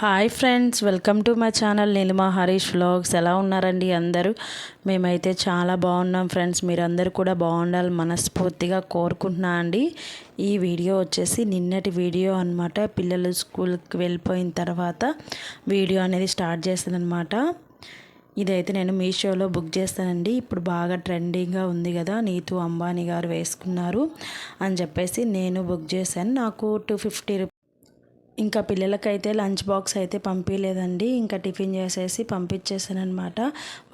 Hi friends, welcome to my channel Neelima Harish vlogs. ఎలా ఉన్నారండి అందరూ? మేమైతే చాలా బాగున్నాం ఫ్రెండ్స్. మీరందరూ కూడా బాగుండాలి మనస్ఫూర్తిగా కోరుకుంటున్నా అండి. ఈ వీడియో వచ్చేసి నిన్నటి వీడియో అనమాట. పిల్లలు స్కూల్కి వెళ్ళిపోయిన తర్వాత వీడియో అనేది స్టార్ట్ చేశాను అనమాట. ఇదైతే నేను మీషోలో బుక్ చేస్తానండి. ఇప్పుడు బాగా ట్రెండింగ్గా ఉంది కదా, నీతు అంబానీ గారు వేసుకున్నారు అని చెప్పేసి నేను బుక్ చేశాను. నాకు 250 ఇంకా పిల్లలకైతే లంచ్ బాక్స్ అయితే పంపించలేదండి. ఇంకా టిఫిన్ చేసేసి పంపించేసాను అనమాట.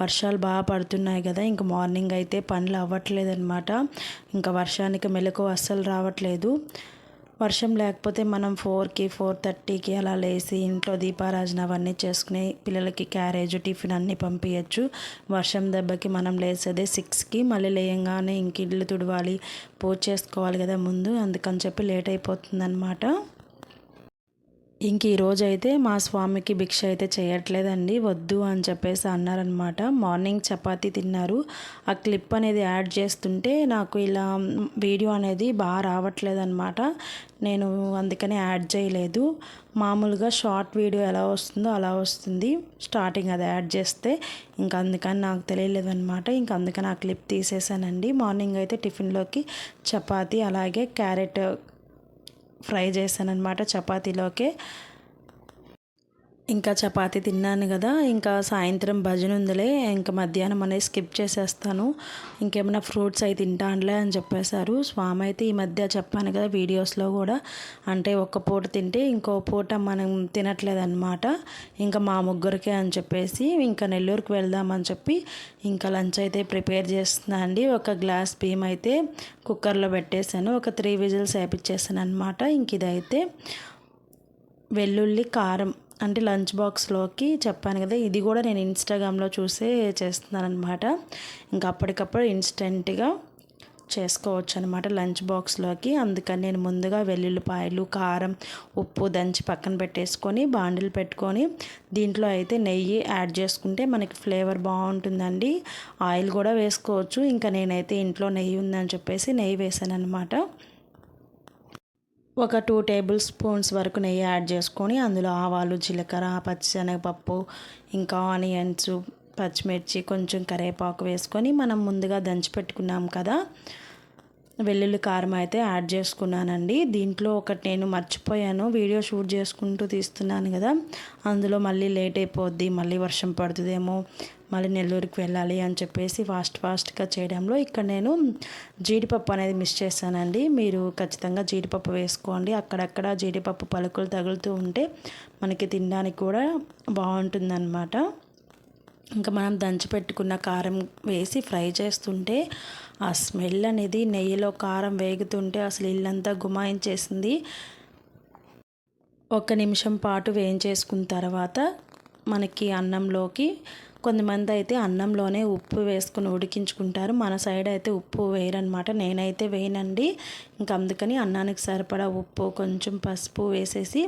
వర్షాలు బాగా పడుతున్నాయి కదా, ఇంకా మార్నింగ్ అయితే పనులు అవ్వట్లేదన్నమాట. ఇంకా వర్షానికి మెలకు అస్సలు రావట్లేదు. వర్షం లేకపోతే మనం 4కి 4:30కి అలా లేసి ఇంట్లో దీపారాజన అవన్నీ చేసుకుని పిల్లలకి క్యారేజ్ టిఫిన్ అన్నీ పంపించచ్చు. వర్షం దెబ్బకి మనం లేసేదే 6కి. మళ్ళీ లేయంగానే ఇంక ఇల్లు తుడవాలి, పూజ చేసుకోవాలి కదా ముందు, అందుకని చెప్పి లేట్ అయిపోతుందన్నమాట. ఇంక ఈరోజైతే మా స్వామికి భిక్ష అయితే చేయట్లేదండి, వద్దు అని చెప్పేసి అన్నారనమాట. మార్నింగ్ చపాతీ తిన్నారు. ఆ క్లిప్ అనేది యాడ్ చేస్తుంటే నాకు ఇలా వీడియో అనేది బాగా రావట్లేదన్నమాట. నేను అందుకని యాడ్ చేయలేదు. మామూలుగా షార్ట్ వీడియో ఎలా వస్తుందో అలా వస్తుంది స్టార్టింగ్, అది యాడ్ చేస్తే. ఇంకా అందుకని నాకు తెలియలేదన్నమాట. ఇంకా అందుకని ఆ క్లిప్ తీసేసానండి. మార్నింగ్ అయితే టిఫిన్లోకి చపాతీ అలాగే క్యారెట్ ఫ్రై చేశాను అనమాట చపాతీలోకే. ఇంకా చపాతీ తిన్నాను కదా, ఇంకా సాయంత్రం భజన ఉందిలే, ఇంకా మధ్యాహ్నం అనేది స్కిప్ చేసేస్తాను, ఇంకేమైనా ఫ్రూట్స్ అయితే తింటానులే అని చెప్పేశారు స్వామి. అయితే ఈ మధ్య చెప్పాను కదా వీడియోస్లో కూడా, అంటే ఒక్క పూట తింటే ఇంకో పూట మనం తినట్లేదన్నమాట. ఇంకా మా ముగ్గురికే అని చెప్పేసి ఇంకా నెల్లూరుకి వెళ్దామని చెప్పి ఇంకా లంచ్ అయితే ప్రిపేర్ చేస్తున్నా అండి. ఒక గ్లాస్ బియ్యం అయితే కుక్కర్లో పెట్టేశాను, ఒక 3 విజిల్స్ వేయించేసాను అనమాట. ఇంక ఇదైతే వెల్లుల్లి కారం, అంటే లంచ్ బాక్స్లోకి చెప్పాను కదా, ఇది కూడా నేను ఇన్స్టాగ్రామ్లో చూసే చేస్తున్నాను అనమాట. ఇంకా అప్పటికప్పుడు ఇన్స్టెంట్గా చేసుకోవచ్చు అనమాట లంచ్ బాక్స్లోకి. అందుకని నేను ముందుగా వెల్లుల్లిపాయలు, కారం, ఉప్పు దంచి పక్కన పెట్టేసుకొని బాండిల్ పెట్టుకొని దీంట్లో అయితే నెయ్యి యాడ్ చేసుకుంటే మనకి ఫ్లేవర్ బాగుంటుందండి. ఆయిల్ కూడా వేసుకోవచ్చు. ఇంకా నేనైతే ఇంట్లో నెయ్యి ఉందని చెప్పేసి నెయ్యి వేసాను అనమాట. ఒక 2 టేబుల్ స్పూన్స్ వరకు నెయ్యి యాడ్ చేసుకొని అందులో ఆవాలు, జీలకర్ర, పచ్చిశనగపప్పు, ఇంకా ఆనియన్స్, పచ్చిమిర్చి, కొంచెం కరివేపాకు వేసుకొని మనం ముందుగా దంచి పెట్టుకున్నాం కదా వెల్లుల్లి కారం అయితే యాడ్ చేసుకున్నానండి. దీంట్లో ఒకటి నేను మర్చిపోయాను, వీడియో షూట్ చేసుకుంటూ తీస్తున్నాను కదా, అందులో మళ్ళీ లేట్ అయిపోద్ది, మళ్ళీ వర్షం పడుతుందేమో, మళ్ళీ నెల్లూరుకి వెళ్ళాలి అని చెప్పేసి ఫాస్ట్గా చేయడంలో ఇక్కడ నేను జీడిపప్పు అనేది మిస్ చేశానండి. మీరు ఖచ్చితంగా జీడిపప్పు వేసుకోండి. అక్కడక్కడ జీడిపప్పు పలుకులు తగులుతూ ఉంటే మనకి తినడానికి కూడా బాగుంటుందన్నమాట. ఇంకా మనం దంచి పెట్టుకున్న కారం వేసి ఫ్రై చేస్తుంటే ఆ స్మెల్ అనేది నెయ్యిలో కారం వేగుతుంటే అసలు ఇల్లంతా గుమాయించేసింది. 1 నిమిషం పాటు వేయించేసుకున్న తర్వాత మనకి అన్నంలోకి, కొంతమంది అయితే అన్నంలోనే ఉప్పు వేసుకుని ఉడికించుకుంటారు, మన సైడ్ అయితే ఉప్పు వేయరనమాట. నేనైతే వేయనండి. ఇంకా అందుకని అన్నానికి సరిపడా ఉప్పు, కొంచెం పసుపు వేసేసి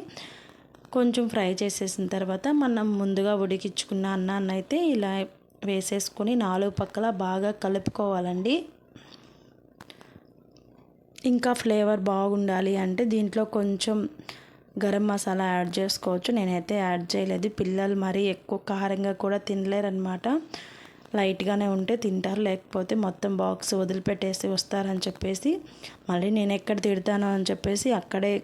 కొంచెం ఫ్రై చేసేసిన తర్వాత మనం ముందుగా ఉడికించుకున్న అన్నాన్ని అయితే ఇలా వేసేసుకొని 4 పక్కల బాగా కలుపుకోవాలండి. ఇంకా ఫ్లేవర్ బాగుండాలి అంటే దీంట్లో కొంచెం గరం మసాలా యాడ్ చేసుకోవచ్చు. నేనైతే యాడ్ చేయలేదు. పిల్లలు మరీ ఎక్కువ కారంగా కూడా తినలేరనమాట. లైట్గానే ఉంటే తింటారు, లేకపోతే మొత్తం బాక్స్ వదిలిపెట్టేసి వస్తారని చెప్పేసి మళ్ళీ నేను ఎక్కడ తిడతానో అని చెప్పేసి అక్కడే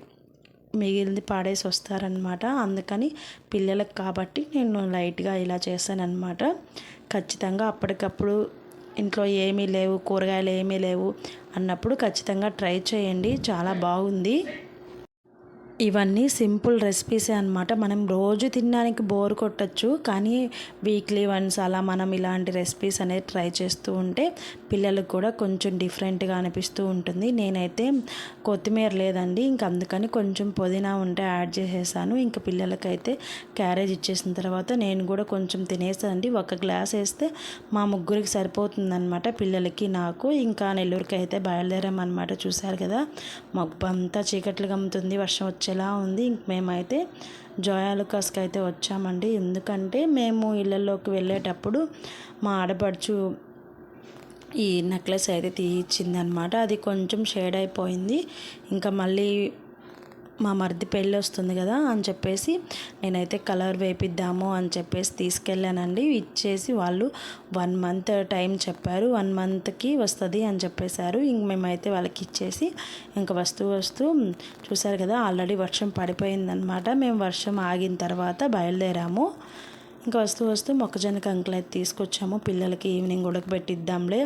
మిగిలింది పాడేసి వస్తారనమాట. అందుకని పిల్లలకు కాబట్టి నేను లైట్గా ఇలా చేశానన్నమాట. ఖచ్చితంగా అప్పటికప్పుడు ఇంట్లో ఏమీ లేవు, కూరగాయలు ఏమీ లేవు అన్నప్పుడు ఖచ్చితంగా ట్రై చేయండి, చాలా బాగుంది. ఇవన్నీ సింపుల్ రెసిపీసే అనమాట. మనం రోజు తినడానికి బోర్ కొట్టచ్చు, కానీ వీక్లీ వన్స్ అలా మనం ఇలాంటి రెసిపీస్ అనేది ట్రై చేస్తూ ఉంటే పిల్లలకు కూడా కొంచెం డిఫరెంట్గా అనిపిస్తూ ఉంటుంది. నేనైతే కొత్తిమీర లేదండి, ఇంక అందుకని కొంచెం పుదీనా ఉంటే యాడ్ చేసేసాను. ఇంక పిల్లలకైతే క్యారేజ్ ఇచ్చేసిన తర్వాత నేను కూడా కొంచెం తినేసానండి. 1 గ్లాస్ వేస్తే మా ముగ్గురికి సరిపోతుందన్నమాట, పిల్లలకి నాకు. ఇంకా నెల్లూరుకి అయితే బయలుదేరామన్నమాట. చూశారు కదా, మబ్బు అంతా చీకట్లు గమ్ముతుంది, వర్షం వచ్చేలా ఉంది. ఇంక మేమైతే జోయాలుకాస్కి అయితే వచ్చామండి. ఎందుకంటే మేము ఇళ్ళల్లోకి వెళ్ళేటప్పుడు మా ఆడపడుచు ఈ నెక్లెస్ అయితే తీయించిందనమాట. అది కొంచెం షేడ్ అయిపోయింది. ఇంకా మళ్ళీ మా మరిది పెళ్ళి వస్తుంది కదా అని చెప్పేసి నేనైతే కలర్ వేపిద్దాము అని చెప్పేసి తీసుకెళ్ళానండి. ఇచ్చేసి వాళ్ళు 1 మంత్ టైం చెప్పారు, 1 మంత్కి వస్తుంది అని చెప్పేశారు. ఇంక మేమైతే వాళ్ళకి ఇచ్చేసి ఇంకా వస్తూ చూసారు కదా ఆల్రెడీ వర్షం పడిపోయిందనమాట. మేము వర్షం ఆగిన తర్వాత బయలుదేరాము. ఇంకా వస్తూ మొక్కజొన్న కంకులు అయితే తీసుకొచ్చాము. పిల్లలకి ఈవినింగ్ ఉడకబెట్టిద్దాంలే,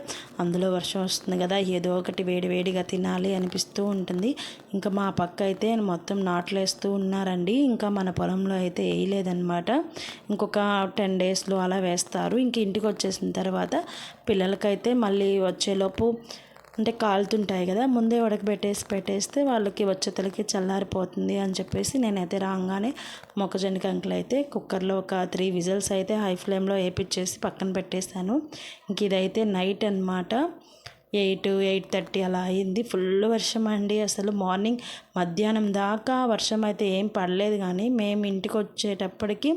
అందులో వర్షం వస్తుంది కదా, ఏదో ఒకటి వేడిగా తినాలి అనిపిస్తూ ఉంటుంది. ఇంకా మా పక్క అయితే మొత్తం నాట్లు వేస్తూ ఉన్నారండి. ఇంకా మన పొలంలో అయితే వేయలేదన్నమాట. ఇంకొక 10 డేస్లో అలా వేస్తారు. ఇంక ఇంటికి వచ్చేసిన తర్వాత పిల్లలకైతే మళ్ళీ వచ్చేలోపు అంటే కాలుతుంటాయి కదా, ముందే పెట్టేస్తే వాళ్ళకి వచ్చేతలకి చల్లారిపోతుంది అని చెప్పేసి నేనైతే రాగానే మొక్కజొన్న కంకులు అయితే కుక్కర్లో ఒక 3 విజిల్స్ అయితే హై ఫ్లేమ్లో వేపించేసి పక్కన పెట్టేశాను. ఇంక ఇదైతే నైట్ అనమాట, 8-8:30 అలా అయింది. ఫుల్ వర్షం అండి. అసలు మార్నింగ్ మధ్యాహ్నం దాకా వర్షం అయితే ఏం పడలేదు, కానీ మేము ఇంటికి వచ్చేటప్పటికి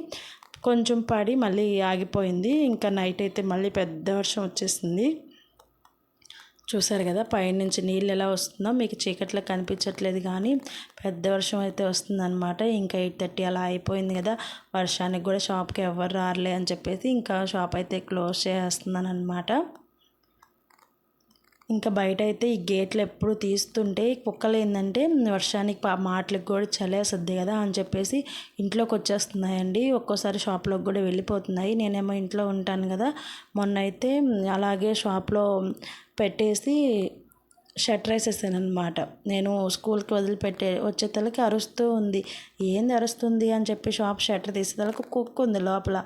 కొంచెం పడి మళ్ళీ ఆగిపోయింది. ఇంకా నైట్ అయితే మళ్ళీ పెద్ద వర్షం వచ్చేసింది. చూసారు కదా పైనుంచి నీళ్ళు ఎలా వస్తుందో, మీకు చీకట్లో కనిపించట్లేదు కానీ పెద్ద వర్షం అయితే వస్తుందన్నమాట. ఇంకా 8:30 అలా అయిపోయింది కదా, వర్షానికి కూడా షాప్కి ఎవరు రారులే అని చెప్పేసి ఇంకా షాప్ అయితే క్లోజ్ చేస్తున్నాను అనమాట. ఇంకా బయట అయితే ఈ గేట్లు ఎప్పుడు తీస్తుంటే కుక్కలు ఏంటంటే వర్షానికి మాటలకు కూడా చలేస్తుంది కదా అని చెప్పేసి ఇంట్లోకి వచ్చేస్తున్నాయండి. ఒక్కోసారి షాప్లోకి కూడా వెళ్ళిపోతున్నాయి. నేనేమో ఇంట్లో ఉంటాను కదా, మొన్న అయితే అలాగే షాప్లో పెట్టేసి షట్టర్ వేసేసాను అనమాట. నేను స్కూల్కి వచ్చేతలకి అరుస్తూ ఉంది. ఏంది అరుస్తుంది అని చెప్పి షాప్ షట్టర్ తీసేతలకు కుక్క ఉంది లోపల.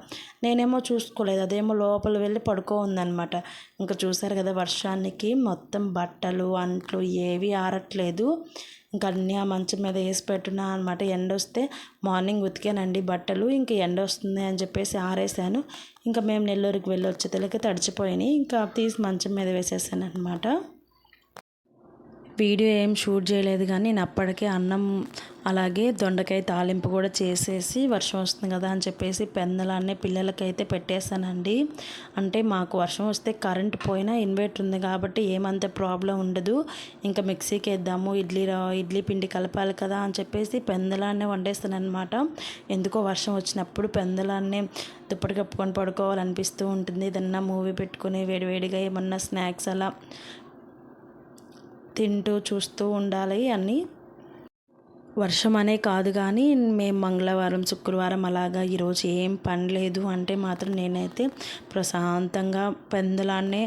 నేనేమో చూసుకోలేదు, అదేమో లోపల వెళ్ళి పడుకో ఉందన్నమాట. ఇంకా చూసారు కదా వర్షానికి మొత్తం బట్టలు అంట్లు ఏవి ఆరట్లేదు. ఇంకా అన్నీ ఆ మంచం మీద వేసి పెట్టున్నా అనమాట. ఎండ వస్తే మార్నింగ్ ఉతికానండి బట్టలు, ఇంకా ఎండ వస్తుంది అని చెప్పేసి ఆరేసాను. ఇంకా మేము నెల్లూరుకి వెళ్ళి వచ్చేతలకి తడిచిపోయినాయి. ఇంకా తీసి మంచం మీద వేసేసాను అనమాట. వీడియో ఏం షూట్ చేయలేదు, కానీ నేను అప్పటికే అన్నం అలాగే దొండకాయ తాలింపు కూడా చేసేసి వర్షం వస్తుంది కదా అని చెప్పేసి పెందలాన్నే పిల్లలకైతే పెట్టేశానండి. అంటే మాకు వర్షం వస్తే కరెంట్ పోయినా ఇన్వర్టర్ ఉంది కాబట్టి ఏమంత ప్రాబ్లం ఉండదు. ఇంకా మిక్సీకి వేద్దాము, ఇడ్లీ పిండి కలపాలి కదా అని చెప్పేసి పెందలాన్నే వండేస్తాను అనమాట. ఎందుకో వర్షం వచ్చినప్పుడు పెందలాన్నే దుప్పటి కప్పుకొని పడుకోవాలనిపిస్తూ ఉంటుంది. ఏదన్నా మూవీ పెట్టుకుని వేడివేడిగా ఏమన్నా స్నాక్స్ అలా తింటూ చూస్తూ ఉండాలి అన్నీ. వర్షం అనే కాదు కానీ మేము మంగళవారం శుక్రవారం అలాగా ఈరోజు ఏం పని లేదు అంటే మాత్రం నేనైతే ప్రశాంతంగా పెందలాన్నే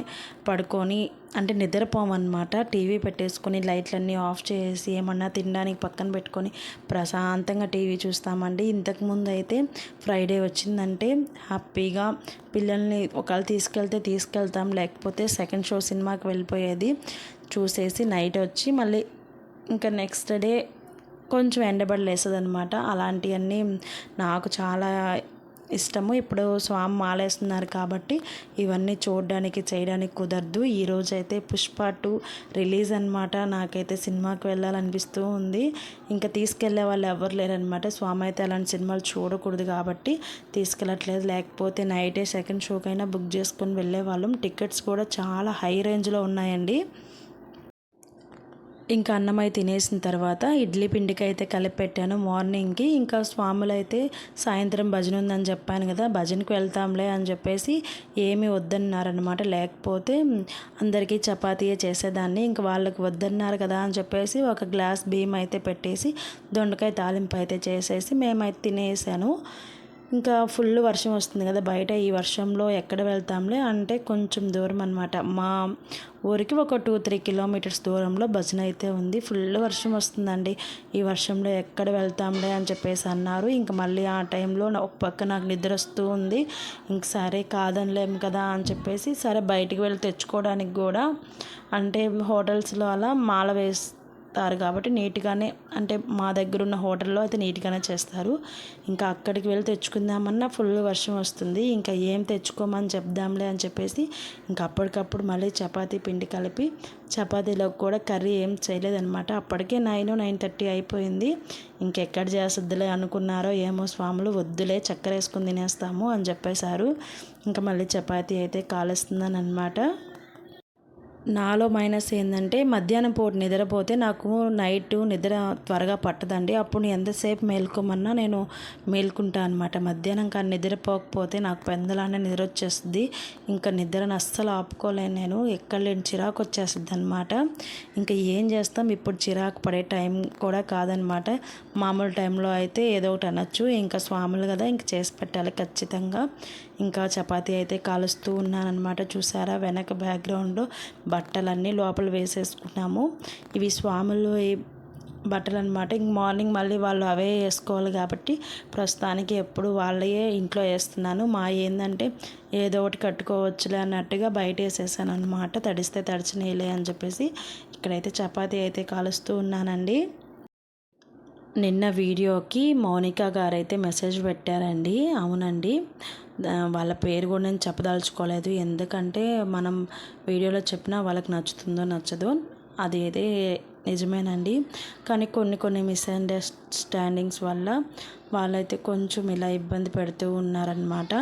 పడుకొని అంటే నిద్రపోమన్నమాట. టీవీ పెట్టేసుకొని లైట్లన్నీ ఆఫ్ చేసి ఏమన్నా తినడానికి పక్కన పెట్టుకొని ప్రశాంతంగా టీవీ చూస్తామండి. ఇంతకుముందు అయితే ఫ్రైడే వచ్చిందంటే హ్యాపీగా పిల్లల్ని ఒకవేళ తీసుకెళ్తాం, లేకపోతే సెకండ్ షో సినిమాకి వెళ్ళిపోయేది. చూసేసి నైట్ వచ్చి మళ్ళీ ఇంకా నెక్స్ట్ డే కొంచెం ఎండబడి లేస్తుంది అనమాట. అలాంటివన్నీ నాకు చాలా ఇష్టము. ఇప్పుడు స్వామి మాలేస్తున్నారు కాబట్టి ఇవన్నీ చూడడానికి చేయడానికి కుదరదు. ఈరోజు అయితే పుష్ప 2 రిలీజ్ అనమాట. నాకైతే సినిమాకి వెళ్ళాలనిపిస్తూ ఉంది. ఇంకా తీసుకెళ్లే వాళ్ళు ఎవరు లేరనమాట. స్వామి అయితే అలాంటి సినిమాలు చూడకూడదు కాబట్టి తీసుకెళ్ళట్లేదు. లేకపోతే నైటే సెకండ్ షోకైనా బుక్ చేసుకొని వెళ్ళేవాళ్ళం. టికెట్స్ కూడా చాలా హై రేంజ్లో ఉన్నాయండి. ఇంకా అన్నం అయితే తినేసిన తర్వాత ఇడ్లీ పిండికి అయితే కలిపి పెట్టాను మార్నింగ్కి. ఇంకా స్వాములు అయితే సాయంత్రం భజన ఉందని చెప్పాను కదా, భజనకు వెళ్తాంలే అని చెప్పేసి ఏమీ వద్దన్నారనమాట. లేకపోతే అందరికీ చపాతీయే చేసేదాన్ని. ఇంకా వాళ్ళకి వద్దన్నారు కదా అని చెప్పేసి ఒక గ్లాస్ బియ్యం అయితే పెట్టేసి దొండకాయ తాలింపు అయితే చేసేసి మేమైతే తినేసాను. ఇంకా ఫుల్ వర్షం వస్తుంది కదా బయట, ఈ వర్షంలో ఎక్కడ వెళ్తాంలే అంటే కొంచెం దూరం అనమాట. మా ఊరికి ఒక 2-3 కిలోమీటర్స్ దూరంలో భజన అయితే ఉంది. ఫుల్ వర్షం వస్తుందండి. ఈ వర్షంలో ఎక్కడ వెళ్తాంలే అని చెప్పేసి అన్నారు. ఇంక మళ్ళీ ఆ టైంలో ఒక పక్క నాకు నిద్ర వస్తూ ఉంది. ఇంక సరే కాదనిలేము కదా అని చెప్పేసి సరే బయటికి వెళ్ళి తెచ్చుకోవడానికి కూడా అంటే హోటల్స్లో అలా మాల కాబట్టి నీట్గానే అంటే మా దగ్గర ఉన్న హోటల్లో అయితే నీట్గానే చేస్తారు. ఇంకా అక్కడికి వెళ్ళి తెచ్చుకుందామన్నా ఫుల్ వర్షం వస్తుంది. ఇంకా ఏం తెచ్చుకోమని చెప్దాంలే అని చెప్పేసి ఇంకా అప్పటికప్పుడు మళ్ళీ చపాతీ పిండి కలిపి చపాతీలోకి కూడా కర్రీ ఏం చేయలేదన్నమాట. అప్పటికే 9-9:30 అయిపోయింది. ఇంకెక్కడ చేస్తుందిలే అనుకున్నారో ఏమో స్వాములు, వద్దులే చక్కెర వేసుకుని తినేస్తాము అని చెప్పేశారు. ఇంకా మళ్ళీ చపాతీ అయితే కాలుస్తుందని అనమాట. నాలో మైనస్ ఏంటంటే మధ్యాహ్నం పూట నిద్రపోతే నాకు నైట్ నిద్ర త్వరగా పట్టదండి. అప్పుడు ఎంతసేపు మేల్కోమన్నా నేను మేల్కుంటా అనమాట. మధ్యాహ్నం కానీ నిద్రపోకపోతే నాకు పెందలానే నిద్ర వచ్చేస్తుంది. ఇంకా నిద్రను అస్సలు ఆపుకోలేను నేను. ఎక్కడలేని చిరాకు వచ్చేస్తుంది అనమాట. ఇంకా ఏం చేస్తాం, ఇప్పుడు చిరాకు పడే టైం కూడా కాదనమాట. మామూలు టైంలో అయితే ఏదో ఒకటి అనొచ్చు. ఇంకా స్వాములు కదా, ఇంక చేసి పెట్టాలి ఖచ్చితంగా. ఇంకా చపాతీ అయితే కాలుస్తూ ఉన్నానమాట. చూసారా వెనక బ్యాక్గ్రౌండ్లో బట్టలన్నీ లోపల వేసేసుకున్నాము. ఇవి స్వాములు బట్టలు అనమాట. ఇంక మార్నింగ్ మళ్ళీ వాళ్ళు అవే వేసుకోవాలి కాబట్టి ప్రస్తుతానికి ఎప్పుడు వాళ్ళే ఇంట్లో వేస్తున్నాను. మా ఏంటంటే ఏదో ఒకటి కట్టుకోవచ్చులే అన్నట్టుగా బయట వేసేసాను అనమాట. తడిస్తే తడిచినేలే అని చెప్పేసి ఇక్కడైతే చపాతీ అయితే కాలుస్తూ ఉన్నానండి. నిన్న వీడియోకి మౌనిక గారైతే మెసేజ్ పెట్టారండి. అవునండి, వాళ్ళ పేరు కూడా నేను చెప్పదలుచుకోలేదు. ఎందుకంటే మనం వీడియోలో చెప్పినా వాళ్ళకి నచ్చుతుందో నచ్చదో అది అయితే నిజమేనండి. కానీ కొన్ని మిస్అండర్స్టాండింగ్స్ వల్ల వాళ్ళైతే కొంచెం ఇలా ఇబ్బంది పెడుతూ ఉన్నారనమాట.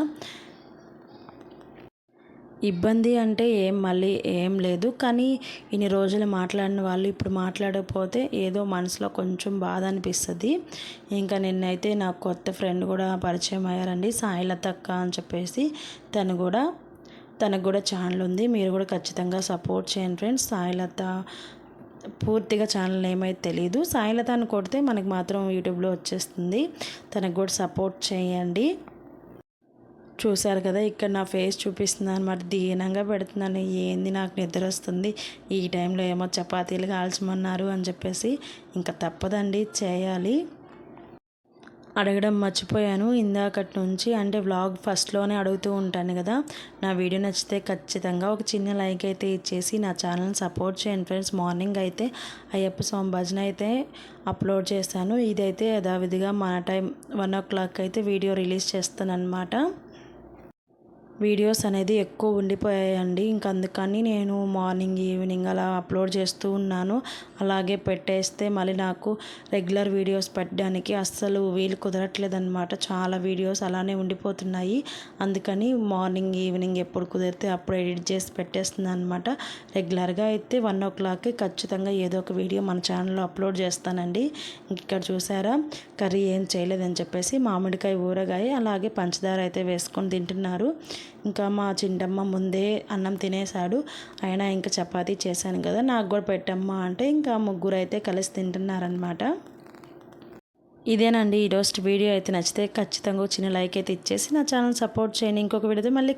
ఇబ్బంది అంటే మళ్ళీ ఏం లేదు. కానీ ఇన్ని రోజులు మాట్లాడిన వాళ్ళు ఇప్పుడు మాట్లాడకపోతే ఏదో మనసులో కొంచెం బాధ అనిపిస్తుంది. ఇంకా నిన్నైతే నాకు కొత్త ఫ్రెండ్ కూడా పరిచయం అయ్యారండి, సాయిలత అక్క అని చెప్పేసి. తనకు కూడా ఛానల్ ఉంది. మీరు కూడా ఖచ్చితంగా సపోర్ట్ చేయండి ఫ్రెండ్స్. సాయిలత పూర్తిగా ఛానల్ ఏమైతే తెలియదు. సాయిలత అని కొడితే మనకి మాత్రం యూట్యూబ్లో వచ్చేస్తుంది. తనకు కూడా సపోర్ట్ చేయండి. చూశారు కదా, ఇక్కడ నా ఫేస్ చూపిస్తున్నాను అనమాట. దీనంగా పెడుతున్నాను. ఏంది నాకు నిద్ర వస్తుంది, ఈ టైంలో ఏమో చపాతీలు కాల్చమన్నారు అని చెప్పేసి ఇంకా తప్పదండి, చేయాలి. అడగడం మర్చిపోయాను ఇందాకటి నుంచి. అంటే వ్లాగ్ ఫస్ట్లోనే అడుగుతూ ఉంటాను కదా. నా వీడియో నచ్చితే ఖచ్చితంగా ఒక చిన్న లైక్ అయితే ఇచ్చేసి నా ఛానల్ని సపోర్ట్ చేయండి ఫ్రెండ్స్. మార్నింగ్ అయితే అయ్యప్ప స్వామి భజన అయితే అప్లోడ్ చేశాను. ఇదైతే యథావిధిగా మన టైం 1 o'clock అయితే వీడియో రిలీజ్ చేస్తాను అనమాట. వీడియోస్ అనేది ఎక్కువ ఉండిపోయాయండి. ఇంక అందుకని నేను మార్నింగ్ ఈవినింగ్ అలా అప్లోడ్ చేస్తూ ఉన్నాను. అలాగే పెట్టేస్తే మళ్ళీ నాకు రెగ్యులర్ వీడియోస్ పెట్టడానికి అస్సలు వీలు కుదరట్లేదన్నమాట. చాలా వీడియోస్ అలానే ఉండిపోతున్నాయి. అందుకని మార్నింగ్ ఈవినింగ్ ఎప్పుడు కుదిరితే అప్పుడు ఎడిట్ చేసి పెట్టేస్తున్నాను అనమాట. రెగ్యులర్గా అయితే 1 o'clock ఖచ్చితంగా ఏదో ఒక వీడియో మన ఛానల్లో అప్లోడ్ చేస్తానండి. ఇక్కడ చూసారా, కర్రీ ఏం చేయలేదని చెప్పేసి మామిడికాయ ఊరగాయ అలాగే పంచదార అయితే వేసుకొని తింటున్నారు. ఇంకా మా చింటమ్మ ముందే అన్నం తినేశాడు. అయినా ఇంకా చపాతీ చేశాను కదా, నాకు కూడా పెట్టమ్మా అంటే ఇంకా ముగ్గురు అయితే కలిసి తింటున్నారనమాట. ఇదేనండి ఈరోజు వీడియో. అయితే నచ్చితే ఖచ్చితంగా చిన్న లైక్ అయితే ఇచ్చేసి నా ఛానల్ సపోర్ట్ చేయండి. ఇంకొక వీడియో మళ్ళీ